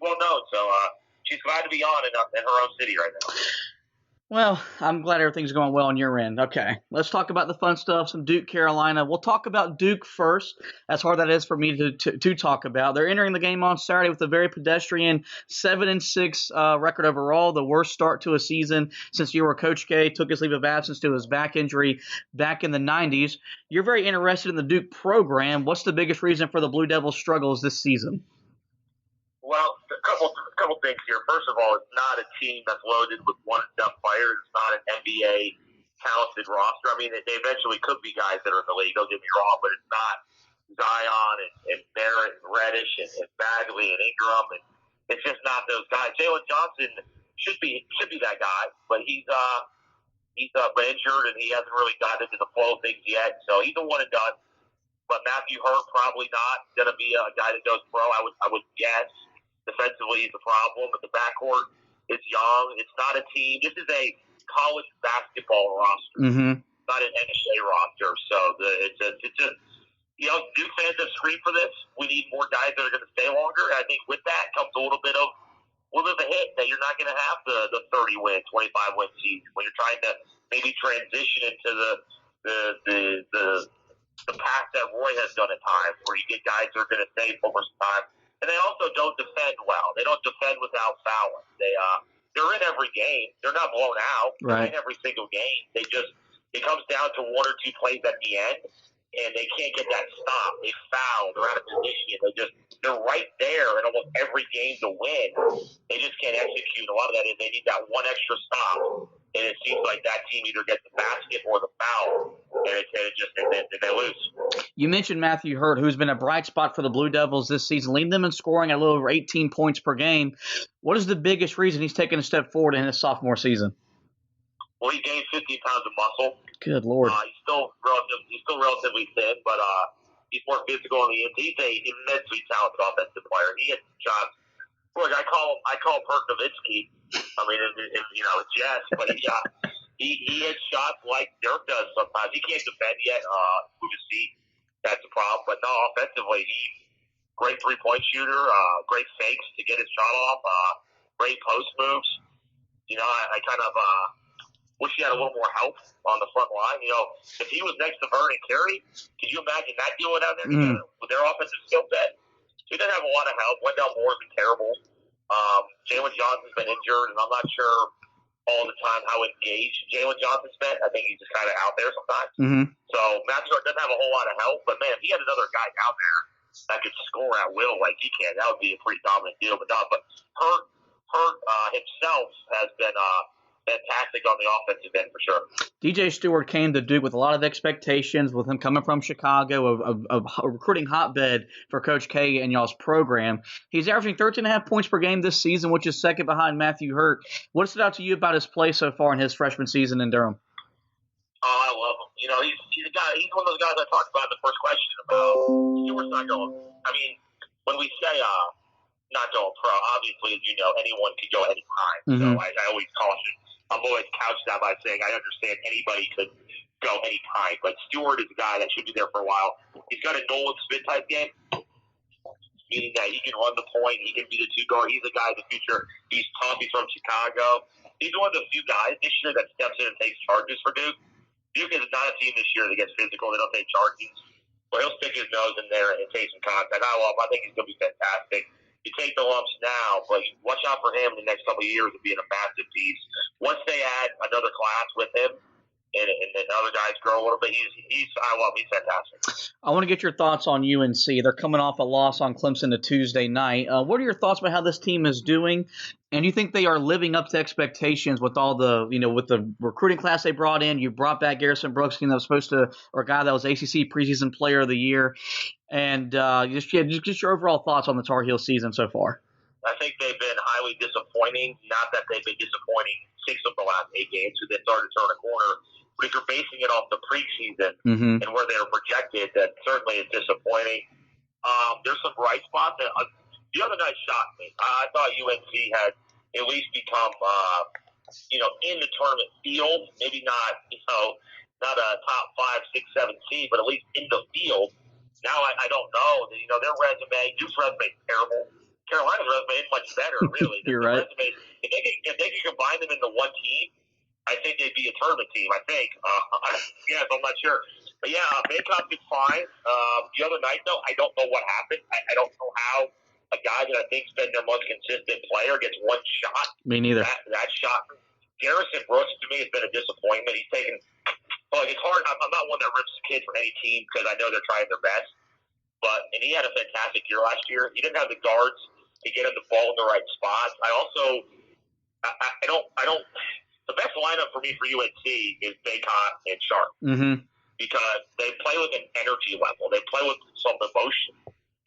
well known. So she's glad to be on in her own city right now. Well, I'm glad everything's going well on your end. Okay, let's talk about the fun stuff, some Duke, Carolina. We'll talk about Duke first. That's hard that is for me to talk about. They're entering the game on Saturday with a very pedestrian 7-6 record overall, the worst start to a season since you were Coach K, took his leave of absence to his back injury back in the 90s. You're very interested in the Duke program. What's the biggest reason for the Blue Devils' struggles this season? Well, a couple things here. First of all, it's not a team that's loaded with one-and-done players. It's not an NBA talented roster. I mean, they eventually could be guys that are in the league. Don't get me wrong, but it's not Zion and Barrett and Reddish and Bagley and Ingram, and it's just not those guys. Jalen Johnson should be that guy, but he's injured and he hasn't really gotten into the flow of things yet. So he's a one-and-done. But Matthew Hurt probably not going to be a guy that goes pro. I would guess. Defensively, he's a problem, but the backcourt is young. It's not a team. This is a college basketball roster, not an NBA roster. So it's just Duke fans have screamed for this. We need more guys that are going to stay longer. And I think with that comes a little bit of a hit that you're not going to have the 30-win, 25-win season when you're trying to maybe transition into the path that Roy has done at times, where you get guys that are going to stay for some time. And they also don't defend well. They don't defend without fouling. They're in every game. They're not blown out. They're in every single game. It comes down to one or two plays at the end, and they can't get that stop. They foul. They're out of position. They're right there in almost every game to win. They just can't execute. A lot of that is they need that one extra stop, and it seems like that team either gets the basket or the foul, and they lose. You mentioned Matthew Hurt, who's been a bright spot for the Blue Devils this season, leading them in scoring at a little over 18 points per game. What is the biggest reason he's taken a step forward in his sophomore season? Well, he gained 15 pounds of muscle. Good Lord. He's still relatively thin, but he's more physical on the end. He's a immensely talented offensive player. He hits shots. Look, I call him Perk Nowitzki. I mean, it's jest, but he hits shots like Dirk does sometimes. He can't defend yet. Move his feet. That's a problem. But no, offensively, he's great three-point shooter, great fakes to get his shot off, great post moves. I kind of wish he had a little more help on the front line. If he was next to Vernon Carey, could you imagine that deal down there together with their offensive skill set? He doesn't have a lot of help. Wendell Moore's been terrible. Jalen Johnson's been injured, and I'm not sure all the time how engaged Jalen Johnson's been. I think he's just kind of out there sometimes. So Matthew Hurt doesn't have a whole lot of help, but man, if he had another guy down there that could score at will like he can, that would be a pretty dominant deal. But Hurt himself has been fantastic on the offensive end for sure. DJ Stewart came to Duke with a lot of expectations, with him coming from Chicago, a recruiting hotbed for Coach K and y'all's program. He's averaging 13.5 points per game this season, which is second behind Matthew Hurt. What stood out to you about his play so far in his freshman season in Durham? Oh, I love him. He's a guy. He's one of those guys I talked about in the first question about Stewart's not going. I mean, when we say not going pro, obviously, as you know, anyone could go any time. So I always caution. I'm always couched that by saying I understand anybody could go any time, but Stewart is a guy that should be there for a while. He's got a Nolan Smith type game, meaning that he can run the point, he can be the two guard. He's a guy in the future. He's tough. He's from Chicago. He's one of the few guys this year that steps in and takes charges for Duke. Duke is not a team this year that gets physical. They don't take charges. But he'll stick his nose in there and take some contact. I love him. I think he's going to be fantastic. You take the lumps now, but watch out for him in the next couple of years of being a massive piece. Once they add another class with him, and then other guys grow a little bit, he's fantastic. I want to get your thoughts on UNC. They're coming off a loss on Clemson to Tuesday night. What are your thoughts about how this team is doing? And do you think they are living up to expectations with all the, with the recruiting class they brought in? You brought back Garrison Brooks, that was or a guy that was ACC preseason player of the year. And just your overall thoughts on the Tar Heel season so far. I think they've been highly disappointing. Not that they've been disappointing 6 of the last 8 games, because they started to turn a corner. But if you're basing it off the preseason and where they were projected, that certainly is disappointing. There's some bright spots. The other night shocked me. I thought UNC had at least become, in the tournament field. Maybe not, not a top 5, 6, 7 seed, but at least in the field. Now I don't know. Their resume, Duke's resume is terrible. Carolina's resume isn't much better, really. You're right. Resume, if they can combine them into one team, I think they'd be a tournament team. I think. Yes, I'm not sure. But yeah, Baycott did fine. The other night, though, I don't know what happened. I don't know how a guy that I think's been their most consistent player gets one shot. Me neither. That shot. Garrison Brooks, to me, has been a disappointment. He's taken. Well, it's hard. I'm not one that rips kids for any team because I know they're trying their best. And he had a fantastic year last year. He didn't have the guards to get him the ball in the right spots. I don't. The best lineup for me for UNC is Baycott and Sharp because they play with an energy level. They play with some emotion.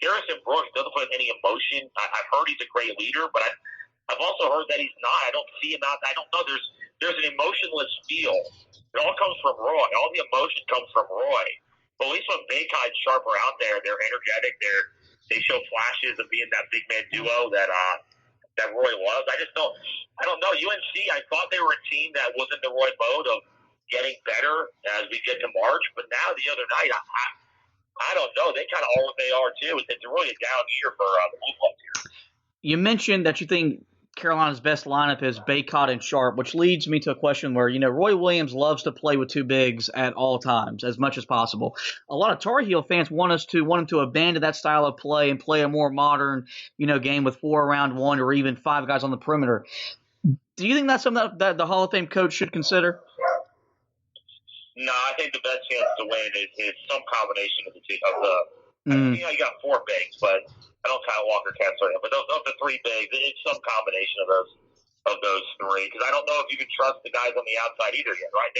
Garrison Brooks doesn't play with any emotion. I've heard he's a great leader, but I've also heard that he's not. I don't see him out. I don't know. There's an emotionless feel. It all comes from Roy. All the emotion comes from Roy. But at least when Baycott and Sharp are out there, they're energetic. They show flashes of being that big man duo that Roy was. I don't know. UNC, I thought they were a team that was in the Roy mode of getting better as we get to March. But now the other night, I don't know. They kind of are what they are, too. It's really a down year for the Blue Bloods here. You mentioned that you think Carolina's best lineup is Baycott and Sharp, which leads me to a question where, Roy Williams loves to play with two bigs at all times, as much as possible. A lot of Tar Heel fans want him to abandon that style of play and play a more modern, game with 4 around 1 or even 5 guys on the perimeter. Do you think that's something that the Hall of Fame coach should consider? No, I think the best chance to win is some combination of the two. You got 4 bigs, but I don't count Walker Kessler. But of the 3 bigs, it's some combination of those 3. Because I don't know if you can trust the guys on the outside either yet, right?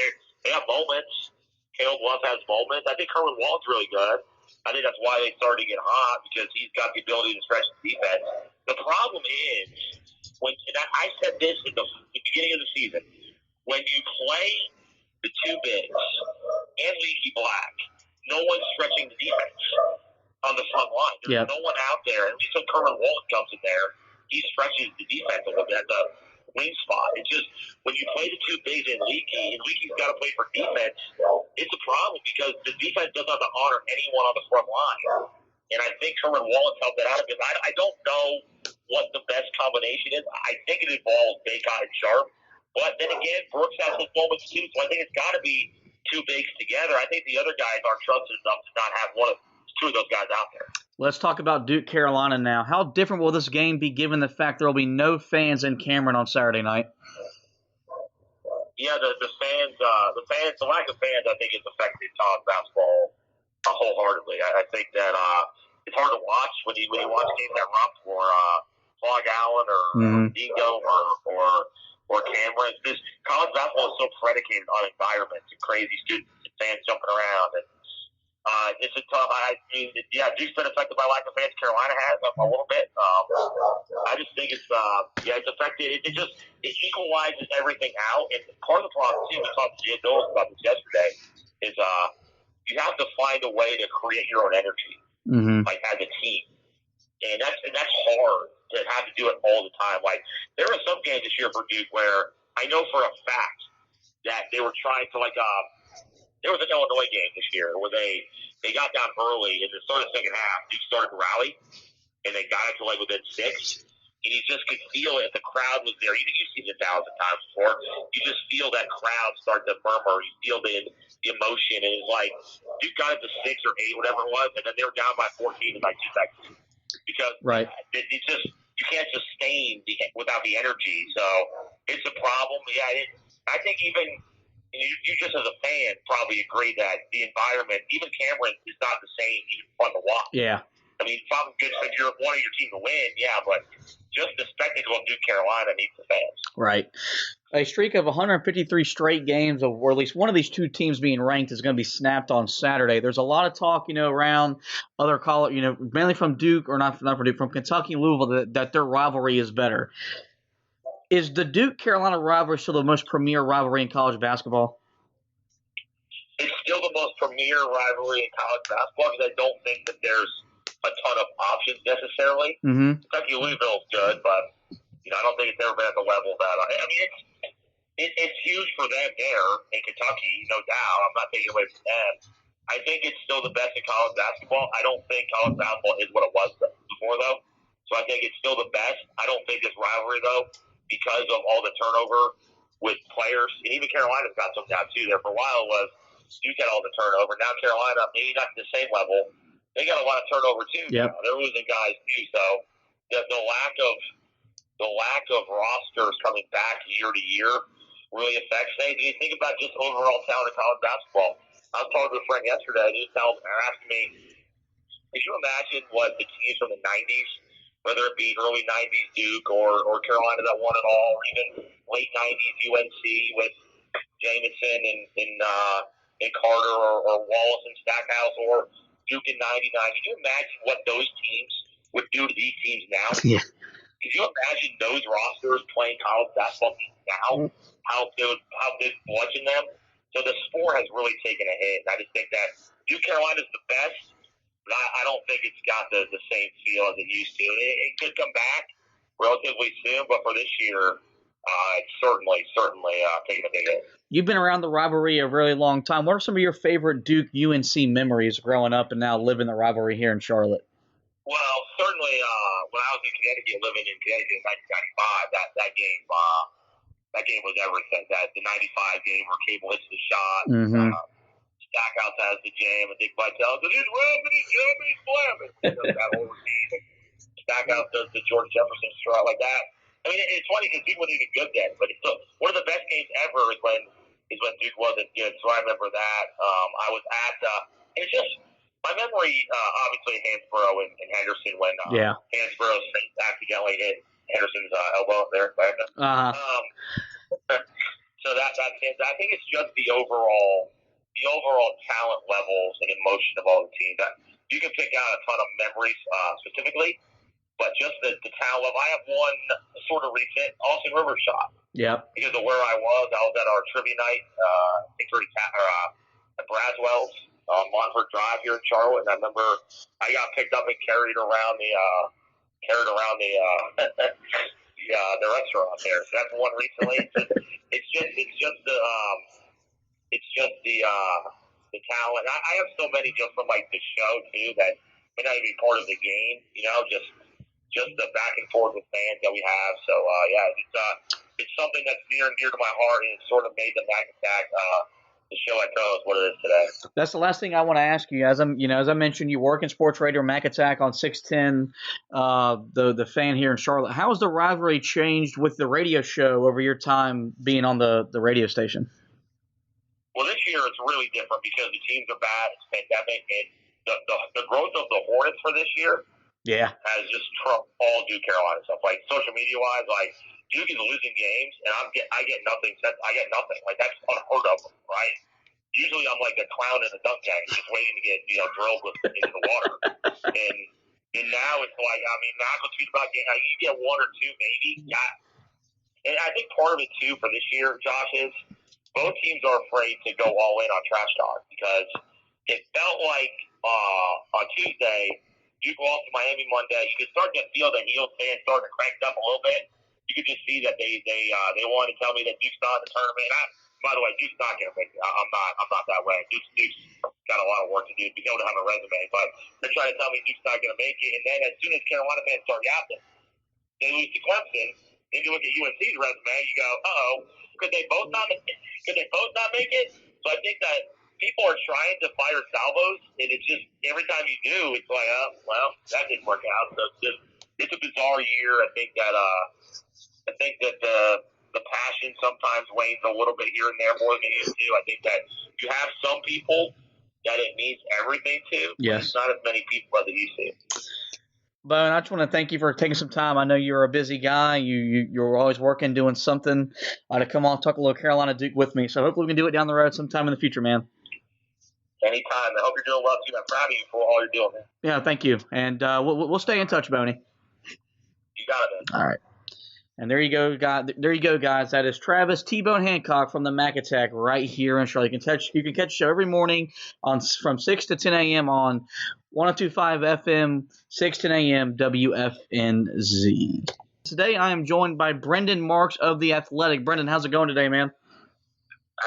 They have moments. Caleb Love has moments. I think Kerwin Wald's really good. I think that's why they started to get hot, because he's got the ability to stretch the defense. The problem is, I said this at the beginning of the season, when you play the 2 bigs and Leaky Black, no one's stretching the defense on the front line. There's no one out there. At least when Kerwin Walton comes in there, he stretches the defense a little bit at the wing spot. It's just when you play the 2 bigs and Leaky's got to play for defense, it's a problem because the defense doesn't have to honor anyone on the front line. And I think Kerwin Walton helped that out because I don't know what the best combination is. I think it involves Baycott and Sharp. But then again, Brooks has his moments too, so I think it's got to be 2 bigs together. I think the other guys are trusted enough to not have 2 of those guys out there. Let's talk about Duke Carolina now. How different will this game be given the fact there will be no fans in Cameron on Saturday night? Yeah, the lack of fans, I think, has affected college basketball wholeheartedly. I think that it's hard to watch when you watch games at Rump or Long Island or Dingo or Cameron. College basketball is so predicated on environments and crazy students and fans jumping around. And it's a tough. Duke's been affected by lack of fans. Carolina has a little bit. I just think it's affected. It equalizes everything out. And part of the problem too, we talked to Jim Knowles about this yesterday, is you have to find a way to create your own energy, like as a team, and that's hard to have to do it all the time. Like there were some games this year for Duke where I know for a fact that they were trying to there was an Illinois game this year where they got down early in the start of the second half. Duke started to rally, and they got it to within 6. And you just could feel it. The crowd was there. You've seen it 1,000 times before. You just feel that crowd start to murmur. You feel the emotion. And it's like Duke got it to 6 or 8, whatever it was, and then they were down by 14 in 2 seconds. Because it's just you can't sustain without the energy. So it's a problem. Yeah, I think even you just as a fan probably agree that the environment, even Cameron, is not the same, even fun to watch. Yeah. I mean, it's probably good if you're wanting your team to win, but just the spectacle of Duke Carolina needs the fans. Right. A streak of 153 straight games, or at least one of these 2 teams being ranked, is going to be snapped on Saturday. There's a lot of talk, around other college, mainly from Duke, or not from Duke, from Kentucky and Louisville, that their rivalry is better. Is the Duke-Carolina rivalry still the most premier rivalry in college basketball? It's still the most premier rivalry in college basketball because I don't think that there's a ton of options necessarily. Kentucky Louisville is good, but I don't think it's ever been at the level that it's huge for them there in Kentucky, no doubt. I'm not taking away from them. I think it's still the best in college basketball. I don't think college basketball is what it was before, though. So I think it's still the best. I don't think this rivalry, though, because of all the turnover with players, and even Carolina's got some down, too. There for a while was Duke had all the turnover. Now Carolina, maybe not to the same level, they got a lot of turnover, too. Yep. Now. They're losing guys, too. So the lack of rosters coming back year to year really affects things. And you think about just overall talent in college basketball. I was talking to a friend yesterday, and he was asking me, could you imagine what the teams from the 90s, whether it be early 90s Duke or Carolina that won it all, or even late 90s UNC with Jamison and Carter or Wallace and Stackhouse, or Duke in 99. Could you imagine what those teams would do to these teams now? Yeah. Could you imagine those rosters playing college basketball teams now? How they'd bludgeon them? So the sport has really taken a hit. And I just think that Duke Carolina's the best, but I don't think it's got the same feel as it used to. It could come back relatively soon, but for this year, it's certainly taking a big hit. You've been around the rivalry a really long time. What are some of your favorite Duke UNC memories growing up and now living the rivalry here in Charlotte? Well, certainly when I was in Connecticut, living in Connecticut in 1995, that game was everything. That the 95 game where Cable hits the shot, Stackhouse has the jam, and Dick Vitale says, he's rapping, he's jumping, he's slamming. That whole routine. Stackhouse does the George Jefferson strut like that. I mean, it's funny because Duke wasn't even good then, but it's still, one of the best games ever is when Duke wasn't good. So I remember that. I was at it's just my memory. Obviously, Hansborough and Henderson when Hansborough accidentally hit Henderson's elbow there. So that's it. I think it's just the overall talent levels and emotion of all the teams. You can pick out a ton of memories specifically. But just the talent level. I have one sort of recent Austin Rivers shot. Yeah. Because of where I was at our trivia night, at Braswell's on Montford Drive here in Charlotte, and I remember I got picked up and carried around the the restaurant there. So that's one recently. It's just the talent. I have so many just from like the show too that may not even be part of the game. Just the back and forth with fans that we have. So, it's something that's near and dear to my heart, and it sort of made the Mac Attack the show I know is what it is today. That's the last thing I want to ask you. As I mentioned, you work in sports radio, Mac Attack on 610, the fan here in Charlotte. How has the rivalry changed with the radio show over your time being on the radio station? Well, this year it's really different because the teams are bad. It's pandemic, and the growth of the Hornets for this year has just trumped all Duke Carolina stuff. Like social media wise, like Duke is losing games, and I get nothing. I get nothing. Like that's unheard of, right? Usually I'm like a clown in a dunk tank, just waiting to get drilled into the water. And now it's like now I tweet about game. You get one or two maybe. Yeah. And I think part of it too for this year, Josh, is both teams are afraid to go all in on trash talk because it felt like on Tuesday. Duke lost to Miami Monday. You could start to feel the heel fans starting to crank up a little bit. You could just see that they wanted to tell me that Duke's not in the tournament. By the way, Duke's not going to make it. I'm not that way. Duke's got a lot of work to do to be able to have a resume. But they're trying to tell me Duke's not going to make it. And then as soon as Carolina fans start yapping, they lose to Clemson. Then you look at UNC's resume, you go, could they both not make it? So I think that people are trying to fire salvos, and it's just every time you do, it's like, that didn't work out. So it's a bizarre year. I think that the passion sometimes wanes a little bit here and there more than it used to. I think that you have some people that it means everything to. Yes. But it's not as many people as it used to. But I just want to thank you for taking some time. I know you're a busy guy. You're always working, doing something to come on, talk a little Carolina Duke with me. So hopefully we can do it down the road sometime in the future, man. Anytime. I hope you're doing well, too. I'm proud of you for all you're doing, man. Yeah, thank you. And we'll stay in touch, Boney. You got it, man. All right. And there you go, guys. That is Travis T-Bone Hancock from the Mac Attack right here in Charlotte. You can catch the show every morning from 6 to 10 a.m. on 102.5 FM, 6 to 10 a.m. WFNZ. Today I am joined by Brendan Marks of The Athletic. Brendan, how's it going today, man?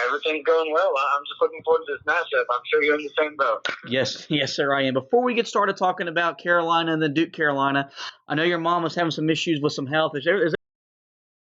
Everything's going well. I'm just looking forward to this matchup. I'm sure you're in the same boat. Yes, sir, I am. Before we get started talking about Carolina and then Duke Carolina, I know your mom was having some issues with some health. Is